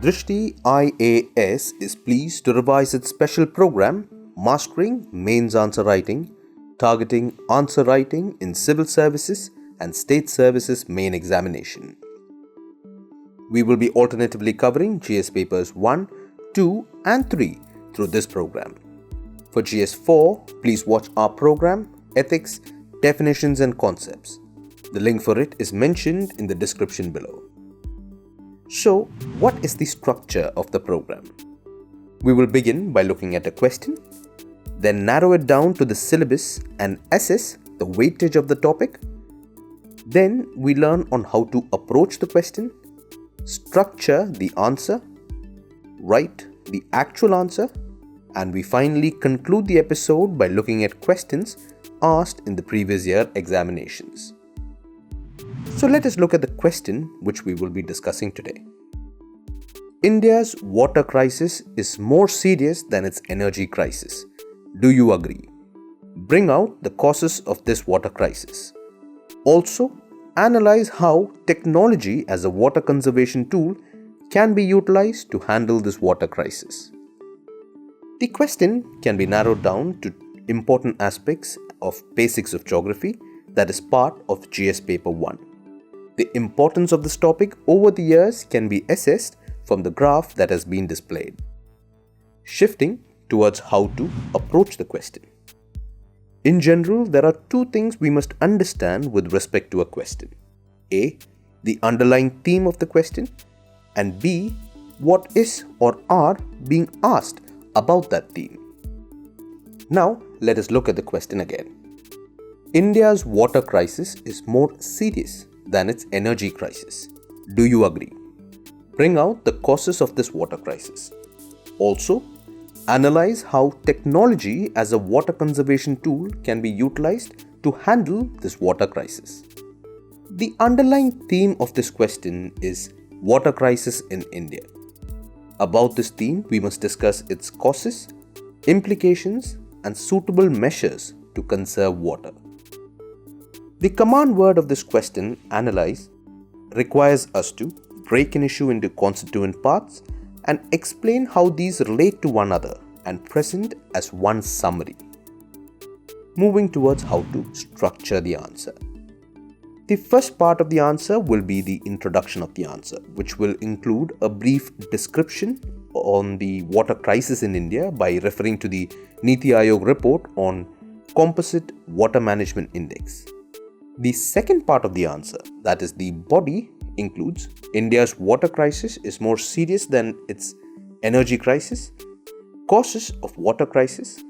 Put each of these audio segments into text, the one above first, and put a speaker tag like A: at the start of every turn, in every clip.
A: Drishti IAS is pleased to revise its special program Mastering Mains Answer Writing, targeting answer writing in civil services and state services main examination. We will be alternatively covering GS papers 1, 2 and 3 through this program. For GS4, please watch our program Ethics, Definitions and Concepts. The link for it is mentioned in the description below. So, what is the structure of the program? We will begin by looking at a question, then narrow it down to the syllabus and assess the weightage of the topic. Then we learn on how to approach the question, structure the answer, write the actual answer, and we finally conclude the episode by looking at questions asked in the previous year examinations. So let us look at the question which we will be discussing today. India's water crisis is more serious than its energy crisis. Do you agree? Bring out the causes of this water crisis. Also, analyze how technology as a water conservation tool can be utilized to handle this water crisis. The question can be narrowed down to important aspects of basics of geography that is part of GS paper 1. The importance of this topic over the years can be assessed from the graph that has been displayed. Shifting towards how to approach the question. In general, there are two things we must understand with respect to a question. A. The underlying theme of the question, and B. What is or are being asked about that theme. Now, let us look at the question again. India's water crisis is more serious than its energy crisis. Do you agree? Bring out the causes of this water crisis. Also, analyze how technology as a water conservation tool can be utilized to handle this water crisis. The underlying theme of this question is water crisis in India. About this theme, we must discuss its causes, implications, and suitable measures to conserve water. The command word of this question, analyze, requires us to break an issue into constituent parts and explain how these relate to one another and present as one summary. Moving towards how to structure the answer. The first part of the answer will be the introduction of the answer, which will include a brief description on the water crisis in India by referring to the Niti Aayog report on Composite Water Management Index. The second part of the answer, that is the body, includes India's water crisis is more serious than its energy crisis, causes of water crisis,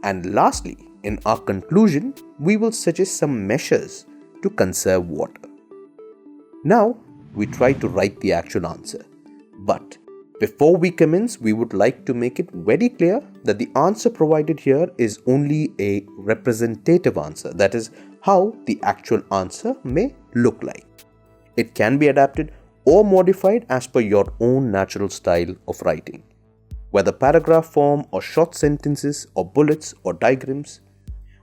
A: and lastly, in our conclusion, we will suggest some measures to conserve water. Now, we try to write the actual answer. But before we commence, we would like to make it very clear that the answer provided here is only a representative answer. That is how the actual answer may look like. It can be adapted or modified as per your own natural style of writing. Whether paragraph form or short sentences or bullets or diagrams,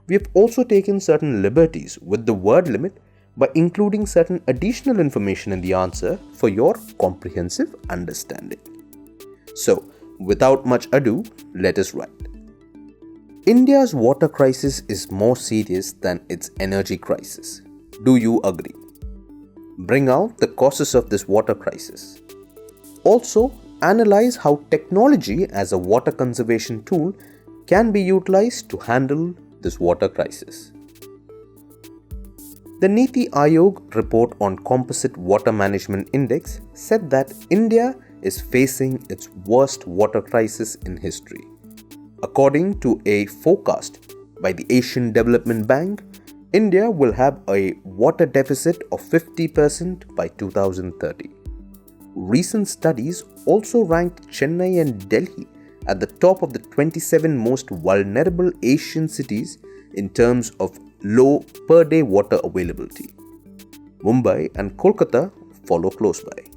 A: we have also taken certain liberties with the word limit by including certain additional information in the answer for your comprehensive understanding. So, without much ado, let us write. India's water crisis is more serious than its energy crisis. Do you agree? Bring out the causes of this water crisis. Also, analyze how technology as a water conservation tool can be utilized to handle this water crisis. The Niti Aayog report on Composite Water Management Index said that India is facing its worst water crisis in history. According to a forecast by the Asian Development Bank, India will have a water deficit of 50% by 2030. Recent studies also ranked Chennai and Delhi at the top of the 27 most vulnerable Asian cities in terms of low per-day water availability. Mumbai and Kolkata follow close by.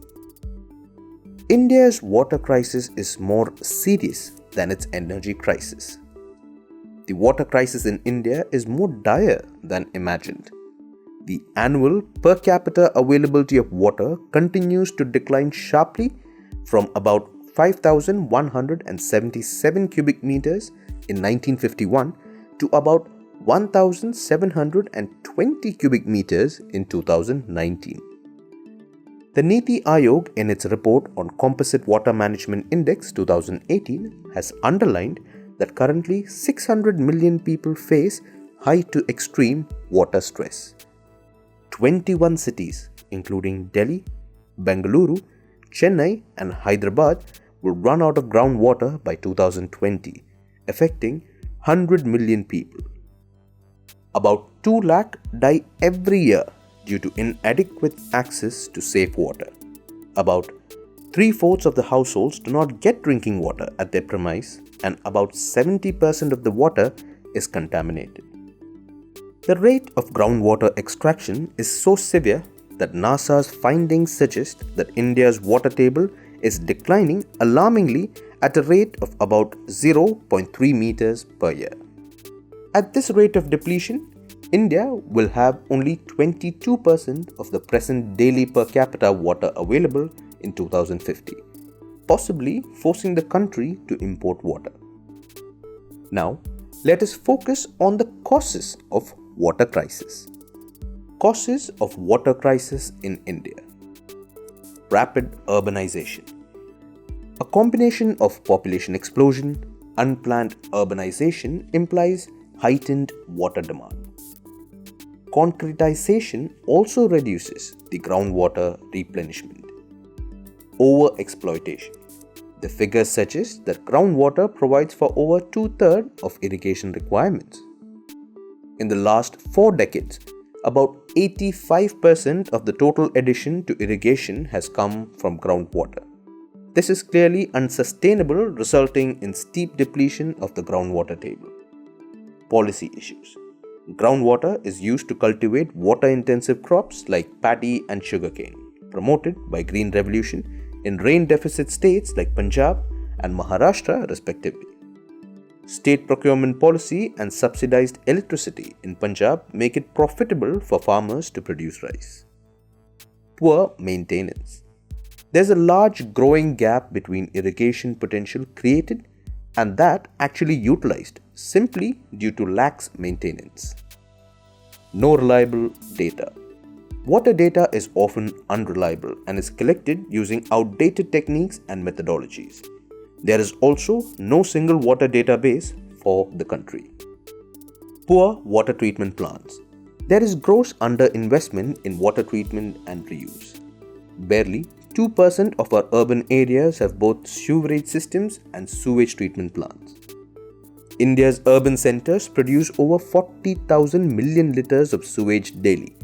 A: India's water crisis is more serious than its energy crisis. The water crisis in India is more dire than imagined. The annual per capita availability of water continues to decline sharply from about 5,177 cubic meters in 1951 to about 1,720 cubic meters in 2019. The Niti Aayog, in its report on Composite Water Management Index 2018, has underlined that currently 600 million people face high to extreme water stress. 21 cities, including Delhi, Bengaluru, Chennai, and Hyderabad, will run out of groundwater by 2020, affecting 100 million people. About 2 lakh die every year due to inadequate access to safe water. About 3/4 of the households do not get drinking water at their premise, and about 70% of the water is contaminated. The rate of groundwater extraction is so severe that NASA's findings suggest that India's water table is declining alarmingly at a rate of about 0.3 meters per year. At this rate of depletion, India will have only 22% of the present daily per capita water available in 2050, possibly forcing the country to import water. Now, let us focus on the causes of water crisis. Causes of water crisis in India. Rapid urbanization. A combination of population explosion, unplanned urbanization implies heightened water demand. Concretization also reduces the groundwater replenishment. Overexploitation. The figures suggest that groundwater provides for over 2/3 of irrigation requirements. In the last 4 decades, about 85% of the total addition to irrigation has come from groundwater. This is clearly unsustainable, resulting in steep depletion of the groundwater table. Policy issues. Groundwater is used to cultivate water-intensive crops like paddy and sugarcane, promoted by Green Revolution in rain-deficit states like Punjab and Maharashtra respectively. State procurement policy and subsidized electricity in Punjab make it profitable for farmers to produce rice. Poor maintenance. There's a large growing gap between irrigation potential created and that actually utilized simply due to lax maintenance. No reliable data. Water data is often unreliable and is collected using outdated techniques and methodologies. There is also no single water database for the country. Poor water treatment plants. There is gross underinvestment in water treatment and reuse. Barely 2% of our urban areas have both sewerage systems and sewage treatment plants. India's urban centers produce over 40,000 million liters of sewage daily,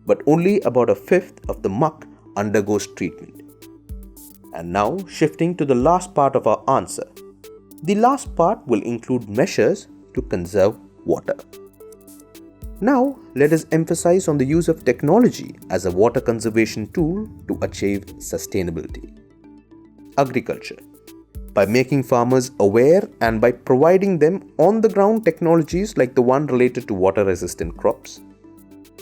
A: but only about a fifth of the muck undergoes treatment. And now, shifting to the last part of our answer. The last part will include measures to conserve water. Now, let us emphasize on the use of technology as a water conservation tool to achieve sustainability. Agriculture. By making farmers aware and by providing them on-the-ground technologies like the one related to water-resistant crops.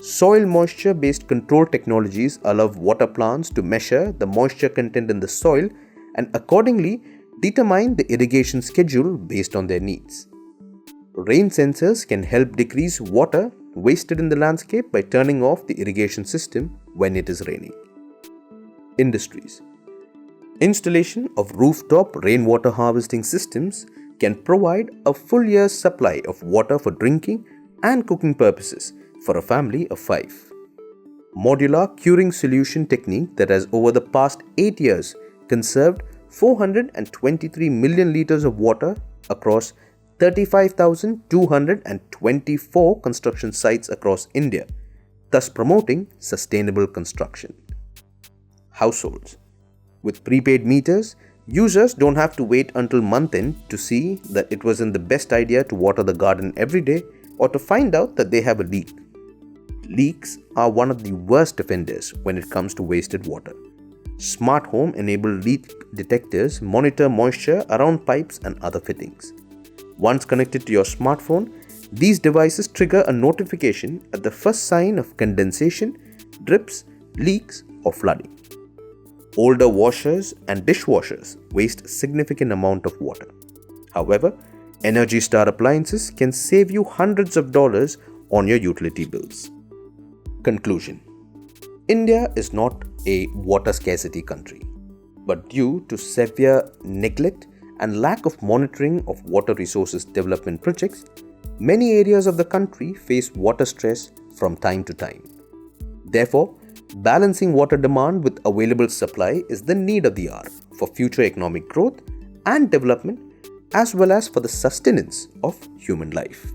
A: Soil moisture-based control technologies allow water plants to measure the moisture content in the soil and accordingly determine the irrigation schedule based on their needs. Rain sensors can help decrease water wasted in the landscape by turning off the irrigation system when it is raining. Industries. Installation of rooftop rainwater harvesting systems can provide a full year's supply of water for drinking and cooking purposes for a family of 5. Modular curing solution technique that has over the past 8 years conserved 423 million liters of water across 35,224 construction sites across India, thus promoting sustainable construction. Households. With prepaid meters, users don't have to wait until month end to see that it wasn't the best idea to water the garden every day or to find out that they have a leak. Leaks are one of the worst offenders when it comes to wasted water. Smart home enabled leak detectors monitor moisture around pipes and other fittings. Once connected to your smartphone, these devices trigger a notification at the first sign of condensation, drips, leaks, or flooding. Older washers and dishwashers waste significant amount of water. However, Energy Star appliances can save you hundreds of dollars on your utility bills. Conclusion: India is not a water scarcity country, but due to severe neglect and lack of monitoring of water resources development projects, many areas of the country face water stress from time to time. Therefore, balancing water demand with available supply is the need of the hour for future economic growth and development, as well as for the sustenance of human life.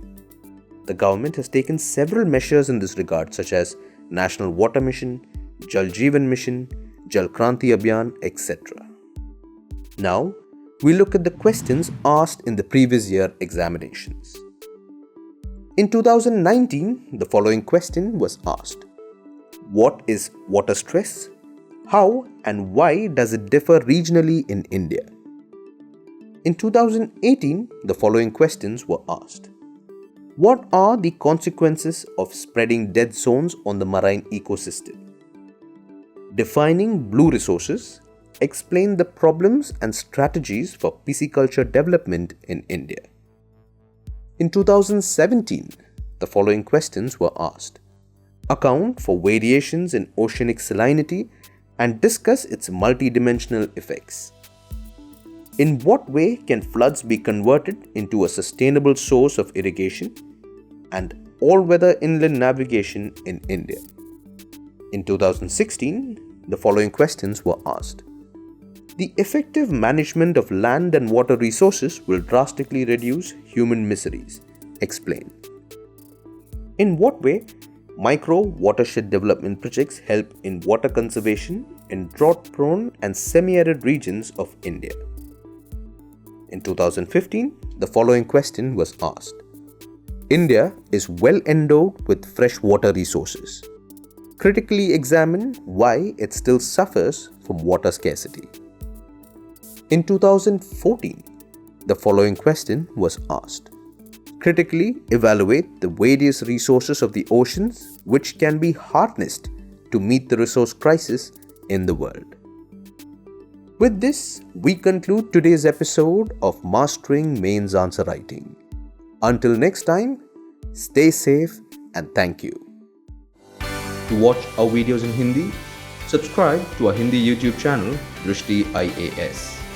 A: The government has taken several measures in this regard, such as National Water Mission, Jal Jeevan Mission, Jal Kranti Abhiyan, etc. Now, we look at the questions asked in the previous year examinations. In 2019, the following question was asked: What is water stress? How and why does it differ regionally in India? In 2018, the following questions were asked: What are the consequences of spreading dead zones on the marine ecosystem? Defining blue resources, explain the problems and strategies for pisciculture development in India. In 2017, the following questions were asked: Account for variations in oceanic salinity and discuss its multidimensional effects. In what way can floods be converted into a sustainable source of irrigation and all-weather inland navigation in India? In 2016, the following questions were asked: The effective management of land and water resources will drastically reduce human miseries. Explain. In what way micro watershed development projects help in water conservation in drought-prone and semi-arid regions of India? In 2015, the following question was asked: India is well endowed with fresh water resources. Critically examine why it still suffers from water scarcity. In 2014, the following question was asked: Critically evaluate the various resources of the oceans which can be harnessed to meet the resource crisis in the world. With this, we conclude today's episode of Mastering Mains Answer Writing. Until next time, stay safe and thank you. To watch our videos in Hindi, subscribe to our Hindi YouTube channel Drishti IAS.